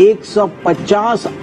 150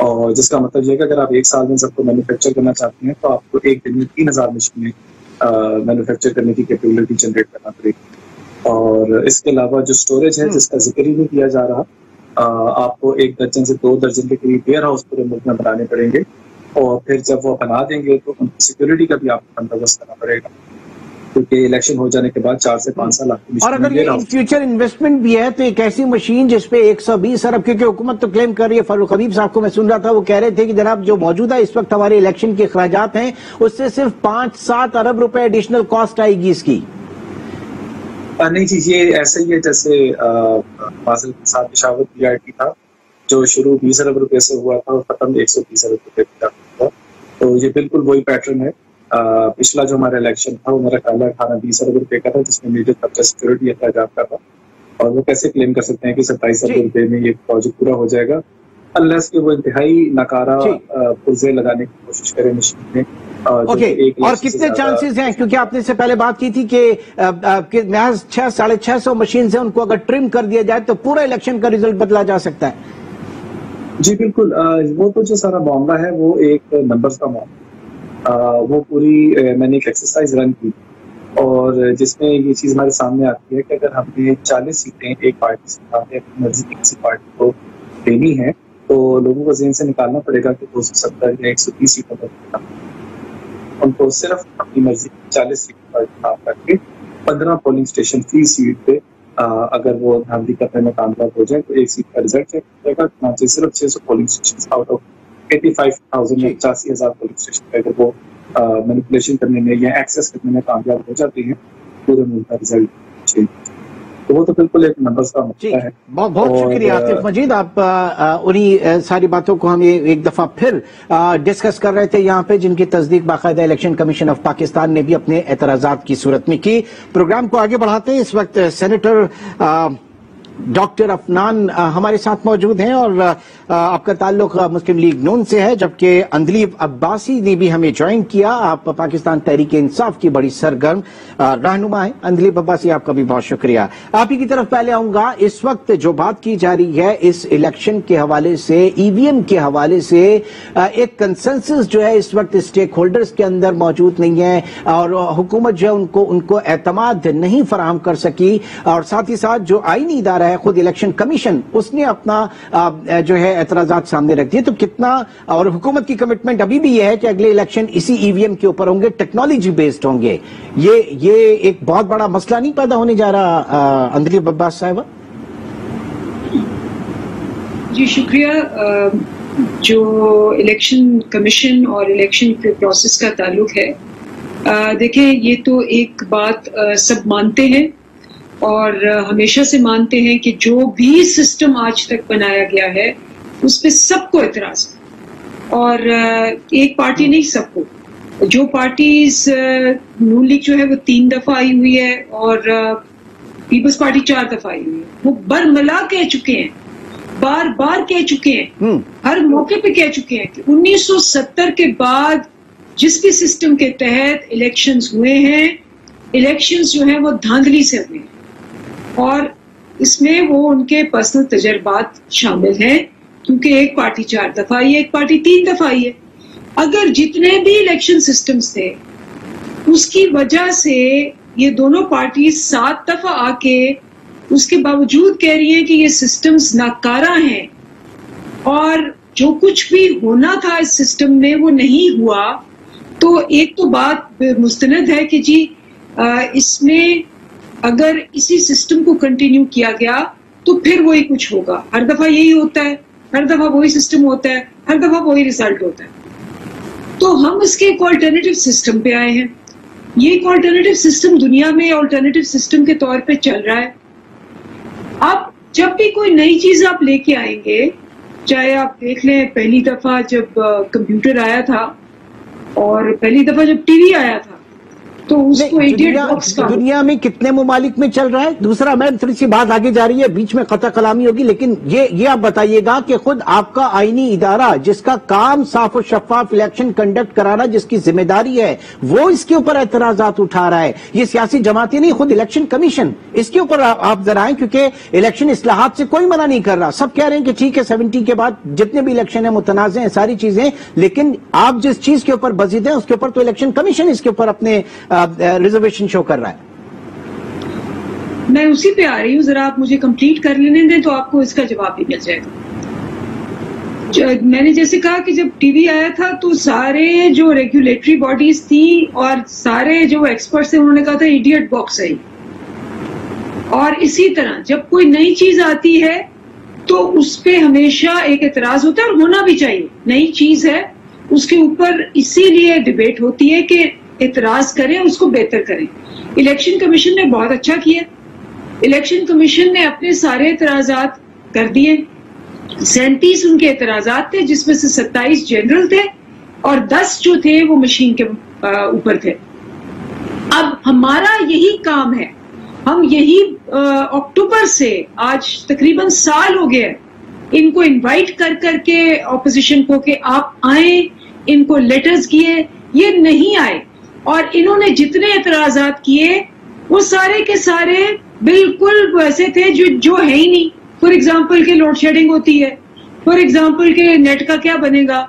اور جس کا مطلب یہ کہ اگر آپ ایک سال میں سب کو مینوفیکچر کرنا چاہتے ہیں تو آپ کو ایک دن میں 3000 مشینیں مینوفیکچر کرنے کی کیپیبلٹی جنریٹ کرنا پڑے گی. اور اس کے علاوہ جو اسٹوریج ہے جس کا ذکر ہی نہیں کیا جا رہا, آپ کو 1 درجن سے 2 درجن کے قریب ویئر ہاؤس پورے ملک میں بنانے پڑیں گے. اور پھر جب وہ بنا دیں گے تو ان کی سیکورٹی کا بھی آپ کو بندوبست کرنا پڑے گا, کیونکہ الیکشن ہو جانے کے بعد 4 سے 5 سال آپ اور اگر یہ فیوچر انویسٹمنٹ بھی ہے تو ایک ایسی مشین جس پہ 120 ارب, کیونکہ حکومت تو کلیم کر رہی ہے, فاروق حبیب صاحب کو میں سن رہا تھا وہ کہہ رہے تھے کہ جناب جو موجودہ اس وقت ہمارے الیکشن کے اخراجات ہیں اس سے صرف 5-7 ارب روپے ایڈیشنل کاسٹ آئے گی اس کی. نہیں جی, یہ ایسے ہی ہے جیسے فاضل کے ساتھ پشاور PRT تھا جو شروع 20 ارب روپے سے ہوا تھا اور ختم 130 ارب روپے پہ ہوا. تو یہ بالکل وہی پیٹرن ہے. پچھلا جو ہمارا الیکشن تھا وہ میرا خیال ہے 18-20 ارب روپے کا تھا, جس میں میجر خرچہ سیکورٹی اخراجات کا تھا. اور وہ کیسے کلیم کر سکتے ہیں کہ 27 ارب روپے میں یہ پروجیکٹ پورا ہو جائے گا, انلیس کہ وہ انتہائی ناکارہ پرزے لگانے کی کوشش کرے مشین میں. اور کتنے چانسز ہیں, کیونکہ آپ نے اس سے پہلے بات کی تھی کہ محض 600-650 مشین سے ان کو اگر ٹرم کر دیا جائے تو پورا الیکشن کا ریزلٹ بدلا جا سکتا ہے. جی بالکل, وہ تو جو سارا معاملہ ہے وہ ایک نمبرز کا معاملہ. وہ پوری میں نے ایک ایکسرسائز رن کی اور جس میں یہ چیز ہمارے سامنے آتی ہے کہ اگر ہم نے 40 سیٹیں ایک پارٹی سے اپنی مرضی کی کسی پارٹی کو دینی ہے تو لوگوں کو ذہن سے نکالنا پڑے گا کہ 270 یا 130 سیٹوں پر ان کو صرف اپنی مرضی کی 40 سیٹوں پر انتخاب کر کے 15 پولنگ اسٹیشن فی سیٹ پہ اگر وہ دھاندلی کرنے میں کامیاب ہو جائے تو ایک سیٹ کا رزلٹ چیک کرے گا. چنانچہ صرف 600 پولنگ اسٹیشن آؤٹ آف 85,000 یا 85,000 پولنگ اسٹیشن پہ اگر وہ مینیپولیشن کرنے میں یا ایکسیس کرنے میں کامیاب ہو جاتے ہیں پورے ملک کا رزلٹ چینج. تو وہ تو بالکل ایک نمبرز کا مسئلہ ہے. بہت بہت شکریہ آصف مجید, آپ انہی ساری باتوں کو ہم ایک دفعہ پھر ڈسکس کر رہے تھے یہاں پہ, جن کی تصدیق باقاعدہ الیکشن کمیشن آف پاکستان نے بھی اپنے اعتراضات کی صورت میں کی. پروگرام کو آگے بڑھاتے ہیں. اس وقت سینیٹر ڈاکٹر عفنان ہمارے ساتھ موجود ہیں اور آپ کا تعلق مسلم لیگ نون سے ہے, جبکہ اندلیب عباسی نے بھی ہمیں جوائن کیا. آپ پاکستان تحریک انصاف کی بڑی سرگرم رہنما ہیں. اندلیب عباسی, آپ کا بھی بہت شکریہ. آپ ہی کی طرف پہلے آؤں گا. اس وقت جو بات کی جا رہی ہے اس الیکشن کے حوالے سے, EVM کے حوالے سے ایک کنسنسس جو ہے اس وقت اسٹیک ہولڈرز کے اندر موجود نہیں ہے اور حکومت جو ہے ان کو اعتماد نہیں فراہم کر سکی. اور ساتھ ہی ساتھ جو آئینی ادارہ ہے خود الیکشن کمیشن, اس نے اپنا جو ہے اعتراضات سامنے رکھ دیے. تو کتنا, اور حکومت کی کمٹمنٹ ابھی بھی یہ ہے کہ اگلے الیکشن اسی EVM کے اوپر ہوں گے, ٹیکنالوجی بیسڈ ہوں گے. یہ ایک بہت بڑا مسئلہ نہیں پیدا ہونے جا رہا اندلیب عباس صاحبہ؟ جی شکریہ. جو الیکشن کمیشن اور الیکشن کے پروسیس کا تعلق ہے, دیکھیں یہ تو ایک بات سب مانتے ہیں اور ہمیشہ سے مانتے ہیں کہ جو بھی سسٹم آج تک بنایا گیا ہے اس پہ سب کو اعتراض ہے, اور ایک پارٹی نہیں, سب کو. جو پارٹیز نون لیگ جو ہے وہ 3 دفعہ آئی ہوئی ہے اور پیپلز پارٹی 4 دفعہ آئی ہوئی ہے. وہ برملا کہہ چکے ہیں, بار بار کہہ چکے ہیں, ہر موقع پہ کہہ چکے ہیں کہ 1970 کے بعد جس بھی سسٹم کے تحت الیکشنز ہوئے ہیں, الیکشنز جو ہیں وہ دھاندلی سے ہوئے ہیں اور اس میں وہ ان کے پرسنل تجربات شامل ہیں, کیونکہ ایک پارٹی 4 دفعہ آئی ہے, ایک پارٹی 3 دفعہ آئی ہے. اگر جتنے بھی الیکشن سسٹمز تھے اس کی وجہ سے یہ دونوں پارٹیز 7 دفعہ آ کے اس کے باوجود کہہ رہی ہیں کہ یہ سسٹمز ناکارہ ہیں اور جو کچھ بھی ہونا تھا اس سسٹم میں وہ نہیں ہوا, تو ایک تو بات مستند ہے کہ جی اس میں اگر اسی سسٹم کو کنٹینیو کیا گیا تو پھر وہی کچھ ہوگا. ہر دفعہ یہی ہوتا ہے, ہر دفعہ وہی سسٹم ہوتا ہے, ہر دفعہ وہی ریزلٹ ہوتا ہے. تو ہم اس کے ایک آلٹرنیٹیو سسٹم پہ آئے ہیں. یہ ایک آلٹرنیٹیو سسٹم دنیا میں آلٹرنیٹیو سسٹم کے طور پہ چل رہا ہے. اب جب بھی کوئی نئی چیز آپ لے کے آئیں گے, چاہے آپ دیکھ لیں پہلی دفعہ جب کمپیوٹر آیا تھا اور پہلی دفعہ جب ٹی وی آیا تھا, تو اس کو ایڈیٹ باکس کا دنیا میں کتنے ممالک میں چل رہا ہے؟ دوسرا میں تھوڑی سی بات آگے جا رہی ہے، بیچ میں قطع کلامی ہوگی، لیکن یہ آپ بتائیے گا کہ خود آپ کا آئینی ادارہ جس کا کام صاف و شفاف الیکشن کنڈکٹ کرانا، جس کی ذمہ داری ہے، وہ اس کے اوپر اعتراضات اٹھا رہا ہے. یہ سیاسی جماعتیں نہیں، خود الیکشن کمیشن. اس کے اوپر آپ ذرا آئیں، کیونکہ الیکشن اصلاحات سے کوئی منع نہیں کر رہا، سب کہہ رہے ہیں کہ ٹھیک ہے 70 کے بعد جتنے بھی الیکشن ہیں متنازع ہیں ساری چیزیں، لیکن آپ جس چیز کے اوپر بزید ہیں اس کے اوپر تو الیکشن کمیشن اس کے اوپر اپنے ریزرویشن شو کر رہا ہے. میں اسی پہ آ رہی ہوں، ذرا آپ مجھے کمپلیٹ کر لینے دیں تو آپ کو اس کا جواب بھی مل جائے گا. میں نے جیسے کہا کہ جب ٹی وی آیا تھا تو سارے جو ریگولیٹری باڈیز تھی اور سارے جو ایکسپرٹس تھے انہوں نے کہا تھا ایڈیٹ باکس ہے. اور اسی طرح جب کوئی نئی چیز آتی ہے تو اس پہ ہمیشہ ایک اعتراض ہوتا ہے، اور ہونا بھی چاہیے. نئی چیز ہے اس کے اوپر اسی لیے ڈیبیٹ ہوتی ہے کہ اعتراض کریں، اس کو بہتر کریں. الیکشن کمیشن نے بہت اچھا کیا. الیکشن کمیشن نے اپنے سارے اعتراضات کر دیے. 37 ان کے اعتراضات تھے، جس میں سے 27 جنرل تھے اور 10 جو تھے وہ مشین کے اوپر تھے. اب ہمارا یہی کام ہے، ہم یہی اکتوبر سے آج تقریباً سال ہو گیا ان کو انوائٹ کر کے اپوزیشن کو کہ آپ آئیں، ان کو لیٹرز کیے، یہ نہیں آئے. اور انہوں نے جتنے اعتراضات کیے وہ سارے کے سارے بالکل ویسے تھے جو ہے ہی نہیں. فار ایگزامپل کہ لوڈ شیڈنگ ہوتی ہے، فار ایگزامپل کہ نیٹ کا کیا بنے گا.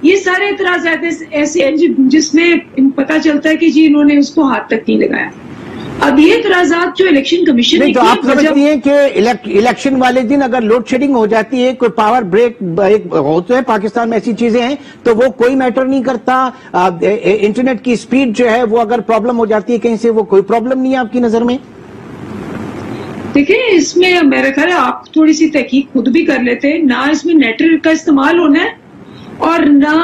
یہ سارے اعتراضات ایسے ہیں جس میں پتا چلتا ہے کہ جی انہوں نے اس کو ہاتھ تک نہیں لگایا. اب یہ اعتراضات جو الیکشن کمیشن نے تو آپ سمجھتی ہیں کہ الیکشن والے دن اگر لوڈ شیڈنگ ہو جاتی ہے، کوئی پاور بریک ہوتے ہیں پاکستان میں، ایسی چیزیں ہیں تو وہ کوئی میٹر نہیں کرتا؟ انٹرنیٹ کی سپیڈ جو ہے وہ اگر پرابلم ہو جاتی ہے کہیں سے، وہ کوئی پرابلم نہیں ہے آپ کی نظر میں؟ دیکھیں اس میں میرا خیال ہے آپ تھوڑی سی تحقیق خود بھی کر لیتے. نہ اس میں نیٹ کا استعمال ہونا ہے اور نہ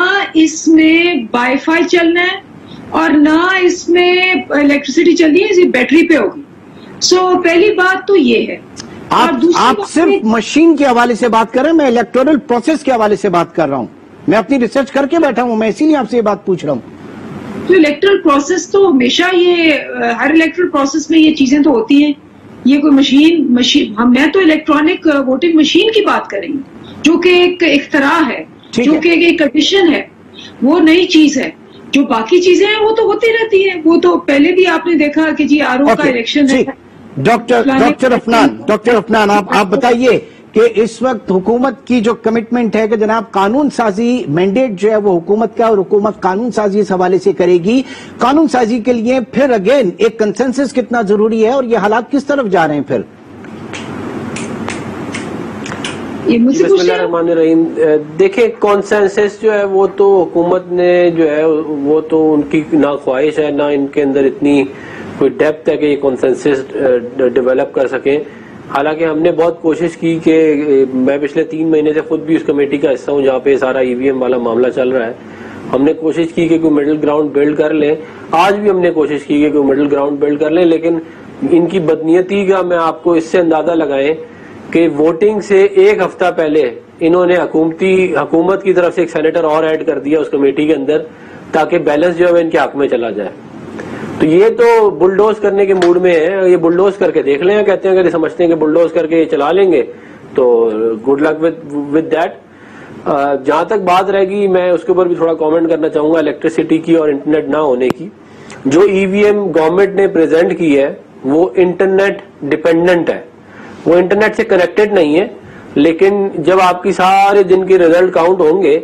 اس میں وائی فائی چلنا ہے اور نہ اس میں الیکٹریسٹی چلنی ہے، یہ بیٹری پہ ہوگی. سو پہلی بات تو یہ ہے. آپ صرف مشین کے حوالے سے بات کر رہے ہیں، میں الیکٹورل پروسیس کے حوالے سے بات کر رہا ہوں. میں اپنی ریسرچ کر کے بیٹھا ہوں، میں اسی لیے آپ سے یہ بات پوچھ رہا ہوں. تو الیکٹرل پروسیس تو ہمیشہ یہ ہر الیکٹرل پروسیس میں یہ چیزیں تو ہوتی ہیں. یہ کوئی مشین میں تو الیکٹرانک ووٹنگ مشین کی بات کریں گے جو کہ ایک اختراع ہے، جو کہ ایک ایڈیشن ہے، وہ نئی چیز ہے. جو باقی چیزیں ہیں وہ تو ہوتی رہتی ہیں. وہ تو پہلے بھی آپ نے دیکھا کہ جی آر او کا الیکشن ہے. ڈاکٹر عفنان آپ بتائیے کہ اس وقت حکومت کی جو کمٹمنٹ ہے کہ جناب قانون سازی مینڈیٹ جو ہے وہ حکومت کا، اور حکومت قانون سازی اس حوالے سے کرے گی. قانون سازی کے لیے پھر اگین ایک کنسنسس کتنا ضروری ہے اور یہ حالات کس طرف جا رہے ہیں پھر؟ بسم اللہ الرحمن الرحیم. دیکھیں کانسنسس جو ہے وہ تو حکومت نے جو ہے وہ تو ان کی نہ خواہش ہے، نہ ان کے اندر اتنی کوئی ڈیپتھ ہے کہ یہ کانسنسس ڈیولپ کر سکیں. حالانکہ ہم نے بہت کوشش کی کہ میں پچھلے 3 مہینے سے خود بھی اس کمیٹی کا حصہ ہوں جہاں پہ سارا ای وی ایم والا معاملہ چل رہا ہے. ہم نے کوشش کی کہ کوئی مڈل گراؤنڈ بلڈ کر لیں. آج بھی ہم نے کوشش کی کہ کوئی مڈل گراؤنڈ بلڈ کر لیں، لیکن ان کی بدنیتی کا میں آپ کو اس سے اندازہ لگائیں کہ ووٹنگ سے 1 ہفتہ پہلے انہوں نے حکومت کی طرف سے ایک سینیٹر اور ایڈ کر دیا اس کمیٹی کے اندر تاکہ بیلنس جو ہے ان کے حق میں چلا جائے. تو یہ تو بلڈوز کرنے کے موڈ میں ہے. یہ بلڈوز کر کے دیکھ لیں، کہتے ہیں کہ سمجھتے ہیں کہ بلڈوز کر کے یہ چلا لیں گے تو گڈ لک ود دیٹ. جہاں تک بات رہے گی میں اس کے اوپر بھی تھوڑا کامنٹ کرنا چاہوں گا الیکٹریسٹی کی اور انٹرنیٹ نہ ہونے کی. جو ای وی ایم گورنمنٹ نے پریزنٹ کی ہے وہ انٹرنیٹ ڈیپینڈنٹ ہے، وہ انٹرنیٹ سے کنیکٹڈ نہیں ہے. لیکن جب آپ کی سارے دن کے ریزلٹ کاؤنٹ ہوں گے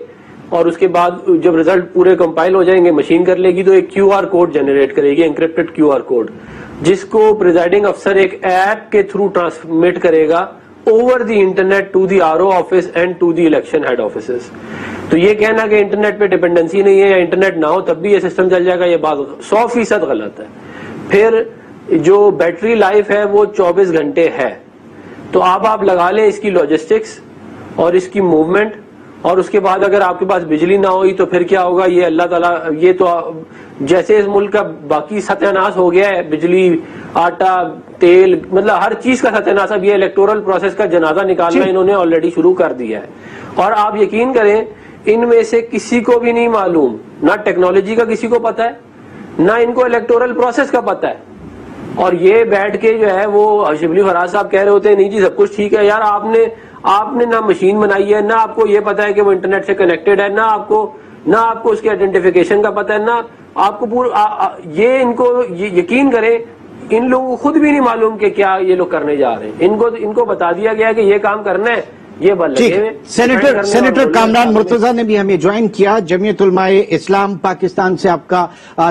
اور اس کے بعد جب ریزلٹ پورے کمپائل ہو جائیں گے، مشین کر لے گی تو ایک کیو آر کوڈ جنریٹ کرے گی، انکرپٹڈ کیو آر کوڈ، جس کو پریزائڈنگ افسر ایک ایپ کے تھرو ٹرانسمٹ کرے گا over the internet to the R O office and to the election head offices. تو یہ کہنا کہ انٹرنیٹ پہ ڈیپینڈنسی نہیں ہے یا انٹرنیٹ نہ ہو تب بھی یہ سسٹم چل جائے گا، یہ بات 100% غلط ہے. پھر جو بیٹری لائف ہے وہ 24 گھنٹے ہے. تو آپ لگا لیں اس کی لاجسٹکس اور اس کی موومنٹ، اور اس کے بعد اگر آپ کے پاس بجلی نہ ہوئی تو پھر کیا ہوگا. یہ اللہ تعالیٰ، یہ تو جیسے اس ملک کا باقی ستیہ ناش ہو گیا ہے، بجلی، آٹا، تیل، مطلب ہر چیز کا ستیہ ناش. اب یہ الیکٹورل پروسیس کا جنازہ نکالنا انہوں نے آلریڈی شروع کر دیا ہے. اور آپ یقین کریں ان میں سے کسی کو بھی نہیں معلوم، نہ ٹیکنالوجی کا کسی کو پتا ہے، نہ ان کو الیکٹورل پروسیس کا پتہ ہے. اور یہ بیٹھ کے جو ہے وہ شبلی فراز صاحب کہہ رہے ہوتے ہیں نہیں جی سب کچھ ٹھیک ہے. یار آپ نے نہ مشین بنائی ہے، نہ آپ کو یہ پتا ہے کہ وہ انٹرنیٹ سے کنیکٹڈ ہے، نہ آپ کو اس کے آئیڈینٹیفیکیشن کا پتہ ہے، نہ آپ کو یہ ان کو یقین کریں ان لوگوں کو خود بھی نہیں معلوم کہ کیا یہ لوگ کرنے جا رہے ہیں. ان کو بتا دیا گیا کہ یہ کام کرنا ہے، یہ بل لگے ہوئے. سینیٹر کامران مرتضیٰ نے بھی ہمیں جوائن کیا. جمعیت علماء اسلام پاکستان سے آپ کا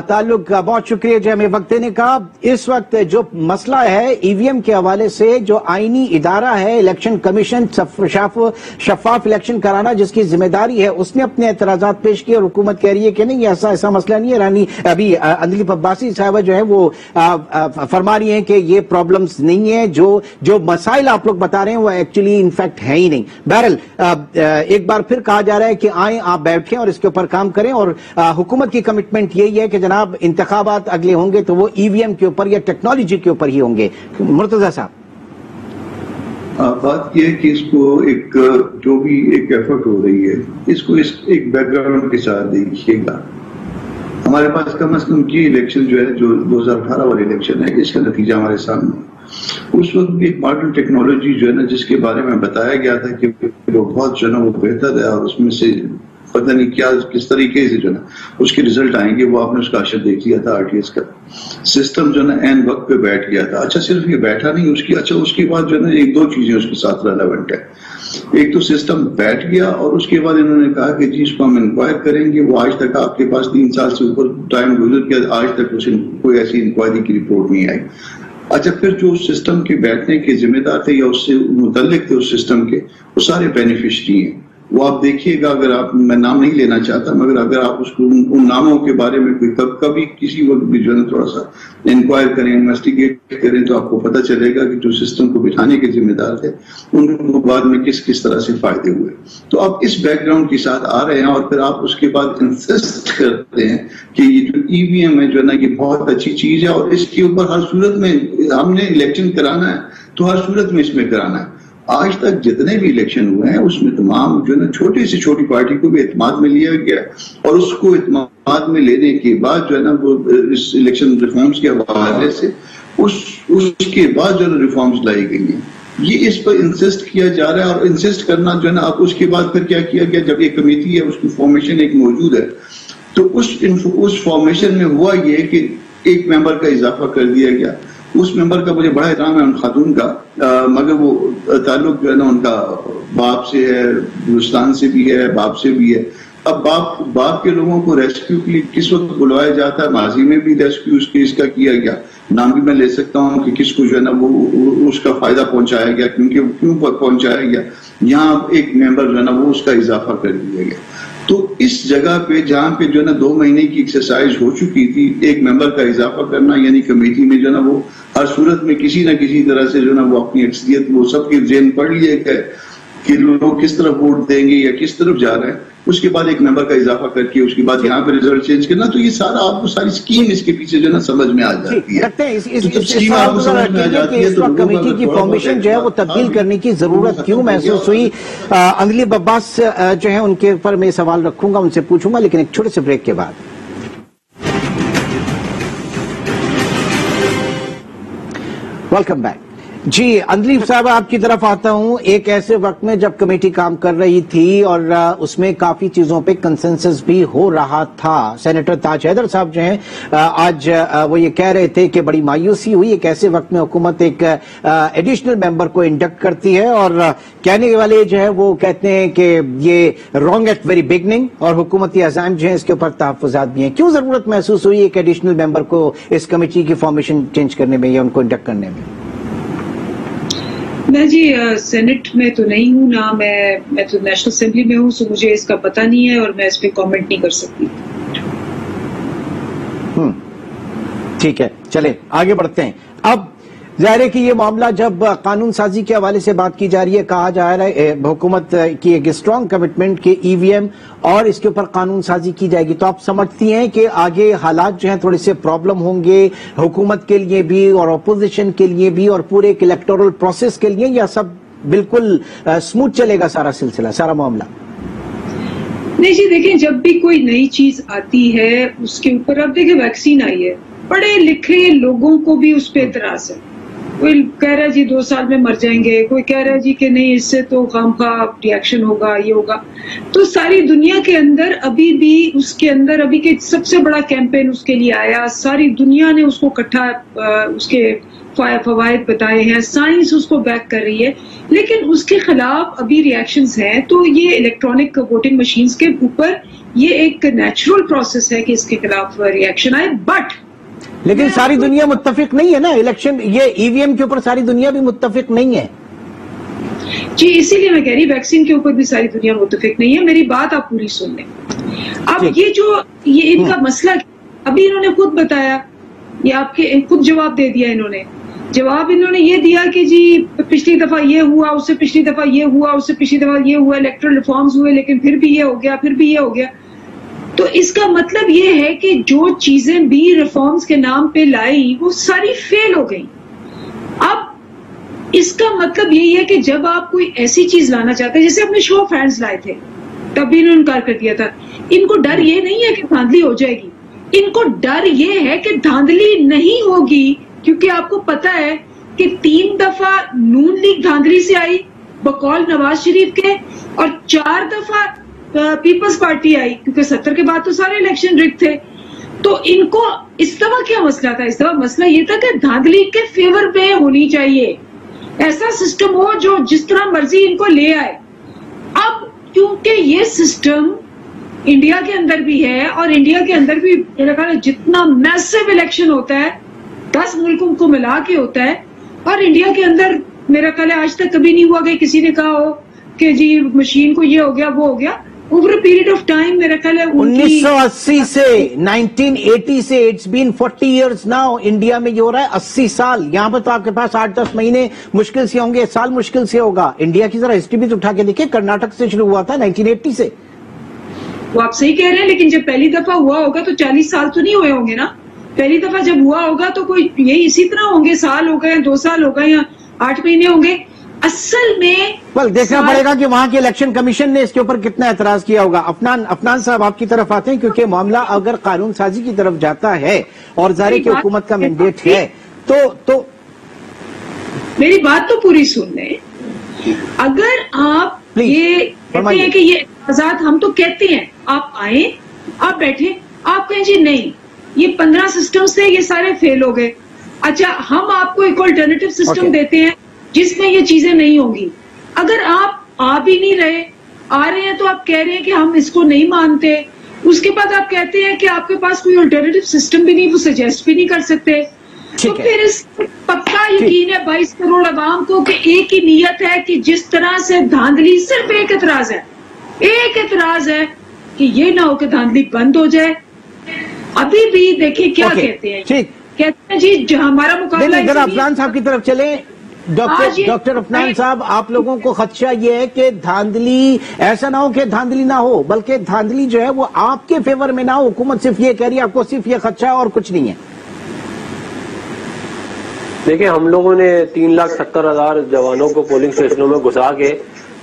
تعلق. بہت شکریہ جو ہمیں وقت دینے کا. اس وقت جو مسئلہ ہے ای وی ایم کے حوالے سے، جو آئینی ادارہ ہے الیکشن کمیشن شفاف الیکشن کرانا جس کی ذمہ داری ہے، اس نے اپنے اعتراضات پیش کیے اور حکومت کہہ رہی ہے کہ نہیں ایسا مسئلہ نہیں ہے. رانی ابھی اندلیب عباسی صاحبہ جو ہے وہ فرما رہی ہیں کہ یہ پرابلمز نہیں ہیں، جو مسائل آپ لوگ بتا رہے ہیں وہ ایکچولی انفیکٹ ہے ہی نہیں. بہرحال ایک بار پھر کہا جا رہا ہے کہ آئیں آپ بیٹھیں اور اس کے اوپر کام کریں، اور حکومت کی کمٹمنٹ یہی ہے کہ جناب انتخابات اگلے ہوں گے تو وہ ای وی ایم کے اوپر یا ٹیکنالوجی کے اوپر ہی ہوں گے. مرتضیٰ صاحب، بات یہ ہے کہ اس کو جو بھی ایک ایفرٹ ہو رہی ہے اس کو ایک بیک گراؤنڈ کے ساتھ دیکھیے گا. ہمارے پاس کم از کم یہ الیکشن جو ہے جو 2018 والی الیکشن ہے اس کا نتیجہ ہمارے سامنے. اس وقت بھی ایک ماڈرن ٹیکنالوجی جو ہے نا جس کے بارے میں بتایا گیا تھا کہ وہ بہت جو ہے نا وہ بہتر ہے اور اس میں سے پتہ نہیں کیا کس طریقے سے جو ہے نا اس کے ریزلٹ آئیں گے. وہ آپ نے اس کا اشر دیکھ لیا تھا. آر ٹی ایس کا سسٹم جو ہے نا این وقت پہ بیٹھ گیا تھا. اچھا صرف یہ بیٹھا نہیں، اس کے بعد جو ہے نا ایک دو چیزیں اس کے ساتھ ریلیونٹ ہے. ایک تو سسٹم بیٹھ گیا اور اس کے بعد انہوں نے کہا کہ جی اس کو ہم انکوائر کریں گے. وہ آج تک آپ کے پاس 3 سال سے اوپر ٹائم گزر گیا، آج تک کوئی ایسی انکوائری کی رپورٹ نہیں آئی. اچھا پھر جو سسٹم کے بیٹھنے کے ذمہ دار تھے یا اس سے متعلق تھے اس سسٹم کے، وہ سارے بینیفیشری ہیں. وہ آپ دیکھیے گا، اگر آپ، میں نام نہیں لینا چاہتا مگر اگر آپ اس کو ان ناموں کے بارے میں کوئی کبھی کسی وقت بھی جو ہے تھوڑا سا انکوائر کریں، انویسٹیگیٹ کریں تو آپ کو پتہ چلے گا کہ جو سسٹم کو بٹھانے کے ذمہ دار تھے ان کو بعد میں کس طرح سے فائدے ہوئے. تو آپ اس بیک گراؤنڈ کے ساتھ آ رہے ہیں اور پھر آپ اس کے بعد انسسٹ کرتے ہیں کہ یہ جو ای وی ایم ہے جو ہے نا یہ بہت اچھی چیز ہے اور اس کے اوپر ہر صورت میں ہم نے الیکشن کرانا ہے تو ہر صورت میں اس میں کرانا ہے. آج تک جتنے بھی الیکشن ہوئے ہیں اس میں تمام جو ہے نا چھوٹی سے چھوٹی پارٹی کو بھی اعتماد میں لیا گیا اور اس کو اعتماد میں لینے کے بعد جو ہے نا وہ اس الیکشن ریفارمز کے حوالے سے اس کے بعد جو ہے نا ریفارمز لائی گئی ہیں. یہ اس پر انسسٹ کیا جا رہا ہے اور انسسٹ کرنا جو ہے نا اب اس کے بعد پھر کیا کیا گیا، جب ایک کمیٹی ہے اس کی فارمیشن ایک موجود ہے تو اس فارمیشن میں ہوا یہ کہ ایک ممبر کا اضافہ کر دیا گیا. اس ممبر کا مجھے بڑا احترام ہے ان خاتون کا، مگر وہ تعلق جو ہے نا ان کا باپ سے ہے، ہندوستان سے بھی ہے، باپ سے بھی ہے. اب باپ کے لوگوں کو ریسکیو کے لیے کس وقت بلوایا جاتا ہے، ماضی میں بھی ریسکیو اس کا کیا گیا. نام بھی میں لے سکتا ہوں کہ کس کو جو ہے نا وہ اس کا فائدہ پہنچایا گیا، کیوں پہنچایا گیا. یہاں ایک ممبر جو ہے نا وہ اس کا اضافہ کر دیا گیا. تو اس جگہ پہ جہاں پہ جو ہے نا 2 مہینے کی ایکسرسائز ہو چکی تھی، ایک ممبر کا اضافہ کرنا یعنی کمیٹی میں جو ہے نا وہ ہر صورت میں کسی نہ کسی طرح سے جو ہے نا وہ اپنی اکثریت وہ سب کے ذہن پڑھ لیے کہ لوگ کس طرف ووٹ دیں گے یا کس طرف جا رہے ہیں. اس کے بعد ایک ممبر کا اضافہ کر کے اس کے بعد یہاں پہ ریزلٹ چینج کرنا. تو یہ سارا آپ کو ساری سکیم اس کے پیچھے جو ہے نا سمجھ میں آ جاتی ہے. اس وقت کمیٹی کی فارمیشن جو ہے وہ تبدیل کرنے کی ضرورت کیوں محسوس ہوئی؟ اندلیب عباس جو ہے ان کے اوپر میں سوال رکھوں گا، ان سے پوچھوں گا، لیکن ایک چھوٹے سے بریک کے بعد. Welcome back. جی اندلیب صاحب آپ کی طرف آتا ہوں. ایک ایسے وقت میں جب کمیٹی کام کر رہی تھی اور اس میں کافی چیزوں پہ کنسنسس بھی ہو رہا تھا، سینیٹر تاج حیدر صاحب جو ہیں آج وہ یہ کہہ رہے تھے کہ بڑی مایوسی ہوئی ایک ایسے وقت میں حکومت ایک ایڈیشنل ممبر کو انڈکٹ کرتی ہے، اور کہنے والے جو ہے وہ کہتے ہیں کہ یہ رانگ ایٹ ویری بگننگ اور حکومتی عزائم جو ہیں اس کے اوپر تحفظات بھی ہیں. کیوں ضرورت محسوس ہوئی ایک ایڈیشنل ممبر کو اس کمیٹی کی فارمیشن چینج کرنے میں یا ان کو انڈکٹ کرنے میں؟ میں جی سینٹ میں تو نہیں ہوں، نہ میں تو نیشنل اسمبلی میں ہوں، سو مجھے اس کا پتہ نہیں ہے اور میں اس پہ کامنٹ نہیں کر سکتی. ٹھیک ہے، چلیں آگے بڑھتے ہیں. اب ظاہر ہے کہ یہ معاملہ جب قانون سازی کے حوالے سے بات کی جا رہی ہے، کہا جا رہا ہے حکومت کی ایک اسٹرانگ کمٹمنٹ کہ ای وی ایم اور اس کے اوپر قانون سازی کی جائے گی، تو آپ سمجھتی ہیں کہ آگے حالات جو ہیں تھوڑے سے پرابلم ہوں گے حکومت کے لیے بھی اور اپوزیشن کے لیے بھی اور پورے ایک الیکٹورل پروسیس کے لیے، یا سب بالکل سموتھ چلے گا سارا سلسلہ، سارا معاملہ؟ نہیں جی دیکھیں، جب بھی کوئی نئی چیز آتی ہے اس کے اوپر، اب دیکھیں ویکسین آئی ہے، پڑھے لکھے لوگوں کو بھی اس پہ اعتراض ہے. کوئی کہہ رہا ہے جی 2 سال میں مر جائیں گے، کوئی کہہ رہا ہے جی کہ نہیں اس سے تو خامخواہ ریئیکشن ہوگا، یہ ہوگا. تو ساری دنیا کے اندر ابھی بھی اس کے اندر ابھی کے سب سے بڑا کیمپین اس کے لیے آیا، ساری دنیا نے اس کو اکٹھا اس کے فوائد بتائے ہیں، سائنس اس کو بیک کر رہی ہے، لیکن اس کے خلاف ابھی ریئیکشنز ہیں. تو یہ الیکٹرانک ووٹنگ مشینز کے اوپر یہ ایک نیچرل پروسیس ہے کہ اس کے خلاف ریئیکشن آئے. بٹ لیکن ساری دنیا متفق نہیں ہے نا الیکشن، یہ ای وی ایم کے اوپر ساری دنیا بھی متفق نہیں ہے جی، اسی لیے میں کہہ رہی ویکسین کے اوپر بھی ساری دنیا متفق نہیں ہے. میری بات آپ پوری سن لیں. اب یہ ان کا مسئلہ ابھی انہوں نے خود بتایا، یہ آپ کے خود جواب دے دیا. انہوں نے یہ دیا کہ جی پچھلی دفعہ یہ ہوا، اس سے پچھلی دفعہ یہ ہوا، اس سے پچھلی دفعہ یہ ہوا، الیکٹرل ریفارمز ہوئے لیکن پھر بھی یہ ہو گیا، پھر بھی یہ ہو گیا. تو اس کا مطلب یہ ہے کہ جو چیزیں بھی ریفارمز کے نام پہ لائی وہ ساری فیل ہو گئی. اب اس کا مطلب یہی ہے کہ جب آپ کوئی ایسی چیز لانا چاہتے ہیں، جیسے اپنے شو آف ہینڈز لائے تھے تب بھی انہوں نے انکار کر دیا تھا. ان کو ڈر یہ نہیں ہے کہ دھاندلی ہو جائے گی، ان کو ڈر یہ ہے کہ دھاندلی نہیں ہوگی، کیونکہ آپ کو پتا ہے کہ 3 دفعہ نون لیگ دھاندلی سے آئی بقول نواز شریف کے، اور 4 دفعہ پیپلز پارٹی آئی، کیونکہ 70 کے بعد تو سارے الیکشن رگ تھے. تو ان کو اس دفعہ کیا مسئلہ تھا؟ اس دفعہ مسئلہ یہ تھا کہ دھاندلی کے فیور پہ ہونی چاہیے، ایسا سسٹم ہو جو جس طرح مرضی ان کو لے آئے. اب کیونکہ یہ سسٹم انڈیا کے اندر بھی ہے، اور انڈیا کے اندر بھی میرا خیال ہے جتنا میسو الیکشن ہوتا ہے 10 ملکوں کو ملا کے ہوتا ہے، اور انڈیا کے اندر میرا خیال ہے آج تک کبھی نہیں ہوا کہ کسی نے کہا ہو کہ جی مشین کو یہ ہو گیا وہ ہو گیا. Over a period of time میرا خیال ہے 1980 سے 1980 سے it's been 40 years now. India میں یہ ہو رہا ہے 80 سال. یہاں پر تو آپ کے پاس 8-10 مہینے مشکل سے ہوں گے، سال مشکل سے ہوگا. انڈیا کی ذرا ہسٹری بھی تو اٹھا کے دیکھیں، کرناٹک سے شروع ہوا تھا 1980 سے. وہ آپ صحیح کہہ رہے ہیں، لیکن جب پہلی دفعہ ہوا ہوگا تو 40 سال تو نہیں ہوئے ہوں گے نا. پہلی دفعہ جب ہوا ہوگا تو کوئی یہی اسی طرح ہوں گے، سال ہو گئے، 2 سال ہو گئے، یا 8 مہینے ہوں گے. اصل میں دیکھنا پڑے گا کہ وہاں کے الیکشن کمیشن نے اس کے اوپر کتنا اعتراض کیا ہوگا. افنان صاحب آپ کی طرف آتے ہیں، کیونکہ معاملہ اگر قانون سازی کی طرف جاتا ہے اور ظاہر کی حکومت کا مینڈیٹ ہے تو میری بات تو پوری سن لیں. اگر آپ یہ کہتے ہیں کہ یہ اعتراضات، ہم تو کہتے ہیں آپ آئیں، آپ بیٹھیں، آپ کہیں جی نہیں یہ 15 سسٹمز تھے یہ سارے فیل ہو گئے، اچھا ہم آپ کو ایک الٹرنیٹو سسٹم دیتے ہیں جس میں یہ چیزیں نہیں ہوں گی. اگر آپ آ بھی نہیں رہے، آ رہے ہیں تو آپ کہہ رہے ہیں کہ ہم اس کو نہیں مانتے، اس کے بعد آپ کہتے ہیں کہ آپ کے پاس کوئی الٹرنیٹو سسٹم بھی نہیں، وہ سجیسٹ بھی نہیں کر سکتے. تو پھر اس پکا یقین ہے 22 کروڑ عوام کو کہ ایک ہی نیت ہے کہ جس طرح سے دھاندلی، صرف ایک اعتراض ہے کہ یہ نہ ہو کہ دھاندلی بند ہو جائے. ابھی بھی دیکھیں کیا کہتے ہیں، کہتے ہیں جی ہمارا مقابلہ. افنان صاحب کی طرف چلیں. ڈاکٹر افنان صاحب، آپ لوگوں کو خدشہ یہ ہے کہ دھاندلی، ایسا نہ ہو کہ دھاندلی نہ ہو، بلکہ دھاندلی جو ہے وہ آپ کے فیور میں نہ ہو. حکومت صرف یہ کہہ رہی ہے، آپ کو صرف یہ خدشہ اور کچھ نہیں ہے. دیکھیں ہم لوگوں نے 3,70,000 جوانوں کو پولنگ اسٹیشنوں میں گھسا کے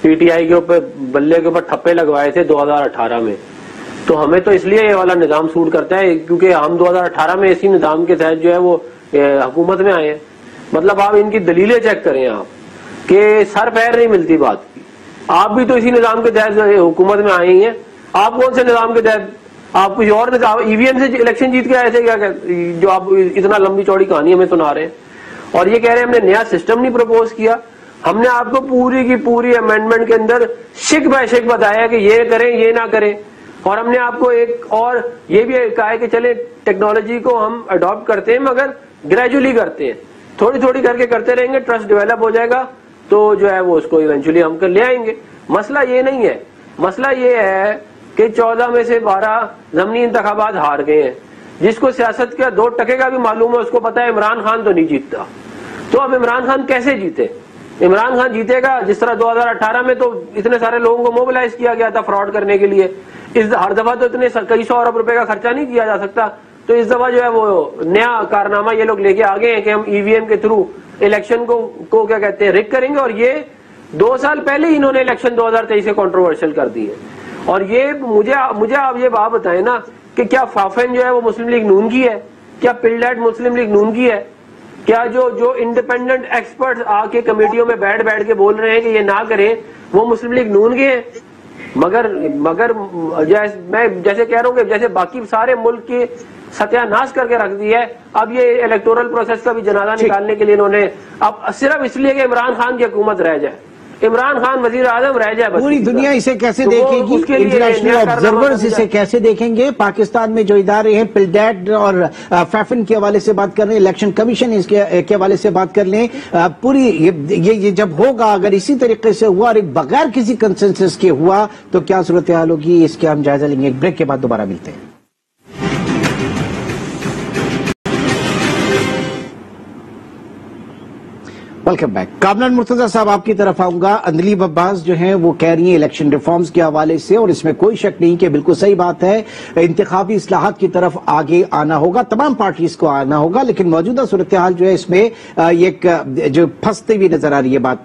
پی ٹی آئی کے اوپر بلے کے اوپر ٹھپے لگوائے تھے 2018 میں. تو ہمیں تو اس لیے یہ والا نظام سوٹ کرتا ہے کیونکہ ہم 2018 میں اسی نظام کے تحت جو ہے وہ حکومت میں آئے ہیں. مطلب آپ ان کی دلیلیں چیک کریں آپ کہ سر پیر نہیں ملتی بات کی. آپ بھی تو اسی نظام کے تحت حکومت میں آئے ہیں. آپ کون سے نظام کے تحت؟ آپ کچھ اور نظام ای وی ایم سے الیکشن جیت کے آئے تھے کیا، جو آپ اتنا لمبی چوڑی کہانی ہمیں سنا رہے ہیں اور یہ کہہ رہے ہیں ہم نے نیا سسٹم نہیں پروپوز کیا. ہم نے آپ کو پوری کی پوری امینڈمنٹ کے اندر شک بائی شک بتایا کہ یہ کریں یہ نہ کریں. اور ہم نے آپ کو ایک اور یہ بھی کہا ہے کہ چلیں ٹیکنالوجی کو ہم اڈاپٹ کرتے ہیں مگر گریجولی کرتے ہیں، تھوڑی تھوڑی کر کے کرتے رہیں گے، ٹرسٹ ڈیولپ ہو جائے گا تو جو ہے وہ اس کو ایونچولی ہم کر لے آئیں گے. مسئلہ یہ نہیں ہے، مسئلہ یہ ہے کہ 14 میں سے 12 ضمنی انتخابات ہار گئے ہیں. جس کو سیاست کا 2 ٹکے کا بھی معلوم ہے اس کو پتا ہے عمران خان تو نہیں جیتتا. تو اب عمران خان کیسے جیتے؟ عمران خان جیتے گا جس طرح 2018 میں تو اتنے سارے لوگوں کو موبلائز کیا گیا تھا فراڈ کرنے کے لیے. ہر دفعہ تو اتنے کئی 100 ارب روپے کا خرچہ نہیں کیا جا سکتا. تو اس دفعہ جو ہے وہ نیا کارنامہ یہ لوگ لے کے آگے ہیں کہ ہم ای وی ایم کے تھرو الیکشن کو کیا کہتے ہیں رک کریں گے. اور یہ 2 سال پہلے ہی انہوں نے الیکشن 2023 سے کنٹروورشل کر دی ہے. اور یہ مجھے آپ یہ بات بتائیں نا کہ کیا فافین جو ہے وہ مسلم لیگ نون کی ہے؟ کیا پلڈیٹ مسلم لیگ نون کی ہے؟ کیا جو انڈیپینڈنٹ ایکسپرٹس آ کے کمیٹیوں میں بیٹھ کے بول رہے ہیں کہ یہ نہ کریں وہ مسلم لیگ نون کے ہیں؟ مگر میں جیسے کہہ رہا ہوں کہ جیسے باقی سارے ملک کی ستیہ ناش کر کے رکھ دی ہے، اب یہ الیکٹورل پروسیس کا بھی جنازہ نکالنے کے لیے انہوں نے اب صرف اس لیے کہ عمران خان کی حکومت رہ جائے، عمران خان وزیر اعظم رہ جائے، پوری دنیا اسے کیسے دیکھے گی؟ انٹرنیشنل آبزرورز اسے کیسے دیکھیں گے؟ پاکستان میں جو ادارے ہیں پلڈیٹ اور فیفن کے حوالے سے بات کر رہے ہیں، الیکشن کمیشن اس کے حوالے سے بات کر لیں، پوری یہ جب ہوگا اگر اسی طریقے سے ہوا اور بغیر کسی کنسنسس کے ہوا تو کیا صورتحال ہوگی، اس کے ہم جائزہ لیں گے۔ ایک بریک کے بعد دوبارہ ملتے ہیں۔ Welcome back. کامران مرتضی صاحب آپ کی طرف آؤں گا۔ اندلیب عباس جو ہیں وہ کہہ رہی ہیں الیکشن ریفارمز کے حوالے سے، اور اس میں کوئی شک نہیں کہ بالکل صحیح بات ہے، انتخابی اصلاحات کی طرف آگے آنا ہوگا، تمام پارٹیز کو آنا ہوگا، لیکن موجودہ صورتحال جو ہے اس میں ایک جو پھنستی ہوئی نظر آ رہی ہے بات،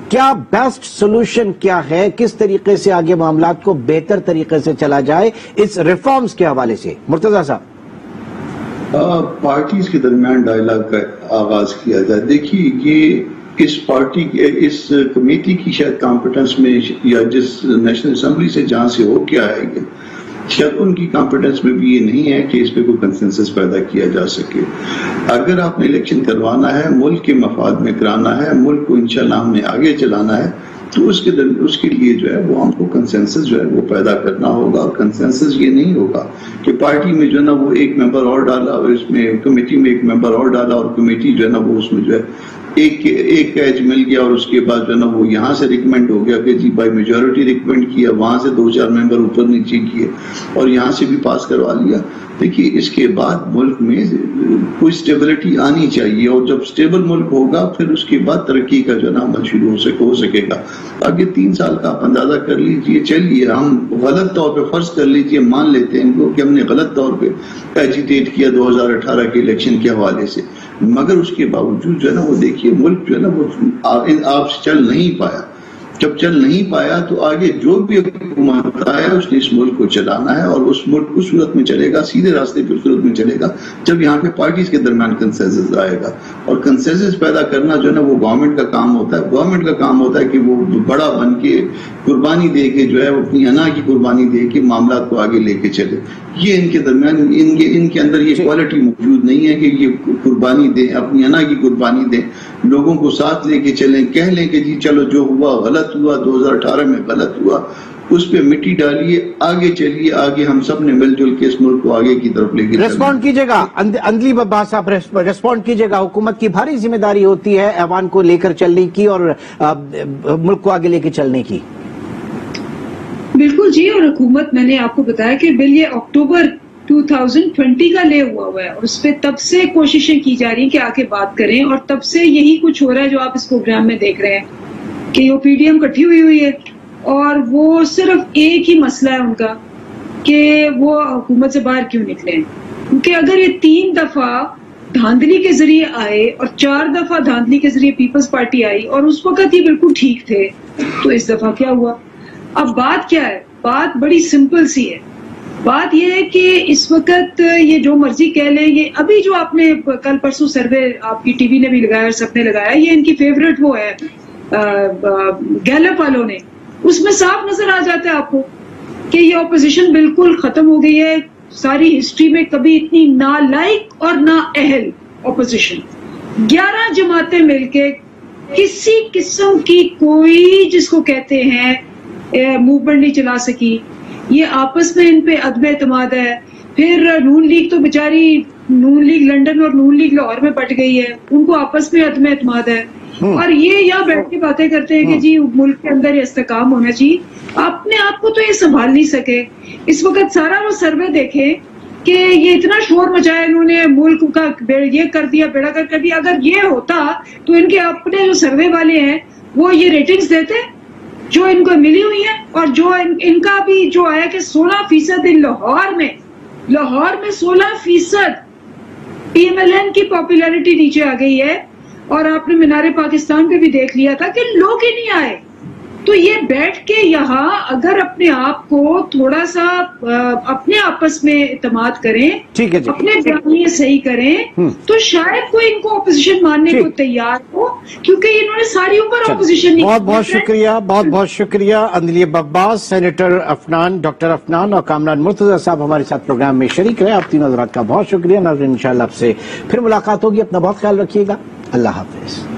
کیا بیسٹ سولوشن کیا ہے، کس طریقے سے آگے معاملات کو بہتر طریقے سے چلا جائے اس ریفارمز کے حوالے سے؟ مرتضی صاحب پارٹیز کے درمیان ڈائلاگ کا آغاز کیا جائے۔ دیکھیے یہ اس کمیٹی کی شاید کمپٹنس میں یا جس نیشنل اسمبلی سے جہاں سے ہو کے آئے گا شاید ان کی کمپٹنس میں بھی یہ نہیں ہے کہ اس پہ کوئی کنسنسس پیدا کیا جا سکے۔ اگر آپ نے الیکشن کروانا ہے، ملک کے مفاد میں کرانا ہے، ملک کو انشاءاللہ ہم نے آگے چلانا ہے، تو اس کے لیے جو ہے وہ ہم کو کنسنسس جو ہے وہ پیدا کرنا ہوگا۔ اور کنسنسس یہ نہیں ہوگا کہ پارٹی میں جو ہے نا وہ ایک ممبر اور ڈالا، اور اس میں کمیٹی میں ایک ممبر اور ڈالا، اور کمیٹی جو ہے نا وہ اس میں جو ہے ایک کیچ مل گیا، اور اس کے بعد جو ہے نا وہ یہاں سے ریکمینڈ ہو گیا کہ جی بائی میجورٹی ریکمینڈ کیا، وہاں سے 2-4 ممبر اوپر نیچے کیے اور یہاں سے بھی پاس کروا لیا۔ دیکھیے اس کے بعد ملک میں کوئی سٹیبلٹی آنی چاہیے، اور جب سٹیبل ملک ہوگا پھر اس کے بعد ترقی کا جو ہے نا عمل شروع ہو سکے گا۔ اب یہ 3 سال کا آپ اندازہ کر لیجئے، چلیے ہم غلط طور پہ فرض کر لیجئے، مان لیتے ہیں کہ ہم نے غلط طور پہ ایجیٹیٹ کیا 2018 کے الیکشن کے حوالے سے، مگر اس کے باوجود جو ہے نا وہ دیکھیے ملک جو ہے نا وہ آپ سے چل نہیں پایا۔ جب چل نہیں پایا تو آگے جو بھی حکومت آیا اس نے اس ملک کو چلانا ہے، اور اس ملک اس صورت میں چلے گا، سیدھے راستے پہ اس صورت میں چلے گا جب یہاں پہ پارٹیز کے درمیان کنسنسس آئے گا۔ اور کنسنسس پیدا کرنا جو ہے نا وہ گورنمنٹ کا کام ہوتا ہے۔ گورنمنٹ کا کام ہوتا ہے کہ وہ بڑا بن کے قربانی دے کے جو ہے وہ اپنی انا کی قربانی دے کے معاملات کو آگے لے کے چلے۔ یہ ان کے درمیان ان کے اندر یہ کوالٹی موجود نہیں ہے کہ یہ قربانی دیں، اپنی انا کی قربانی دیں، لوگوں کو ساتھ لے کے چلیں، کہہ لیں کہ جی چلو جو ہوا غلط ہوا، 2018 میں غلط ہوا، اس پہ مٹی ڈالیے، آگے چلیے، آگے ہم سب نے مل جل کے اس ملک کو آگے کی طرف لے کے ریسپونڈ کیجئے گا اندلیب عباس صاحب، ریسپونڈ کیجئے گا۔ حکومت کی بھاری ذمہ داری ہوتی ہے ایوان کو لے کر چلنے کی اور ملک کو آگے لے کے چلنے کی۔ بالکل جی، اور حکومت میں نے آپ کو بتایا کہ بل یہ اکتوبر 2020 کا لے ہوا ہے، اور اس پہ تب سے کوششیں کی جا رہی ہیں کہ آگے بات کریں، اور تب سے یہی کچھ ہو رہا ہے جو آپ اس پروگرام میں دیکھ رہے ہیں کہ وہ پی ڈی ایم کٹھی ہوئی ہے، اور وہ صرف ایک ہی مسئلہ ہے ان کا کہ وہ حکومت سے باہر کیوں نکلے ہیں۔ کیونکہ اگر یہ 3 دفعہ دھاندلی کے ذریعے آئے اور 4 دفعہ دھاندلی کے ذریعے پیپلز پارٹی آئی اور اس وقت یہ بالکل ٹھیک تھے، تو اس دفعہ کیا ہوا؟ اب بات کیا ہے؟ بات بڑی سمپل سی ہے۔ بات یہ ہے کہ اس وقت یہ جو مرضی کہہ لیں، یہ ابھی جو آپ نے کل پرسوں سروے آپ کی ٹی وی نے بھی لگایا اور سب نے لگایا، یہ ان کی فیوریٹ وہ ہے گیلپ والوں نے، اس میں صاف نظر آ جاتا ہے آپ کو کہ یہ اپوزیشن بالکل ختم ہو گئی ہے۔ ساری ہسٹری میں کبھی اتنی نالائق اور نااہل اپوزیشن 11 جماعتیں مل کے کسی قسم کی کوئی جس کو کہتے ہیں موومنٹ نہیں چلا سکی۔ یہ آپس میں ان پہ عدم اعتماد ہے۔ پھر نون لیگ تو بیچاری نون لیگ لنڈن اور نون لیگ لاہور میں بٹ گئی ہے، ان کو آپس میں عدم اعتماد ہے، اور یہ یہاں بیٹھ کے باتیں کرتے ہیں کہ جی ملک کے اندر استحکام ہونا چاہیے۔ اپنے آپ کو تو یہ سنبھال نہیں سکے۔ اس وقت سارا وہ سروے دیکھیں کہ یہ اتنا شور مچایا انہوں نے، ملک کا یہ کر دیا، بیڑا کر دیا۔ اگر یہ ہوتا تو ان کے اپنے جو سروے والے ہیں وہ یہ ریٹنگز دیتے جو ان کو ملی ہوئی ہیں، اور جو ان کا بھی جو آیا کہ 16% ان لاہور میں 16% پی ایم ایل این کی پاپولیرٹی نیچے آ گئی ہے۔ اور آپ نے مینار پاکستان پہ بھی دیکھ لیا تھا کہ لوگ ہی نہیں آئے، تو یہ بیٹھ کے یہاں اگر اپنے آپ کو تھوڑا سا اپنے آپس میں اعتماد کریں، اپنے بیانیے صحیح کریں، تو شاید کوئی ان کو اپوزیشن ماننے کو تیار ہو، کیونکہ انہوں نے ساری عمر اپوزیشن نہیں. بہت بہت شکریہ، بہت بہت شکریہ اندلیب عباس، سینیٹر افنان، ڈاکٹر افنان اور کامران مرتضی صاحب ہمارے ساتھ پروگرام میں شریک رہے. آپ تینوں حضرات کا بہت شکریہ. ناظرین انشاءاللہ آپ سے پھر ملاقات ہوگی. اپنا بہت خیال رکھیے گا. اللہ حافظ.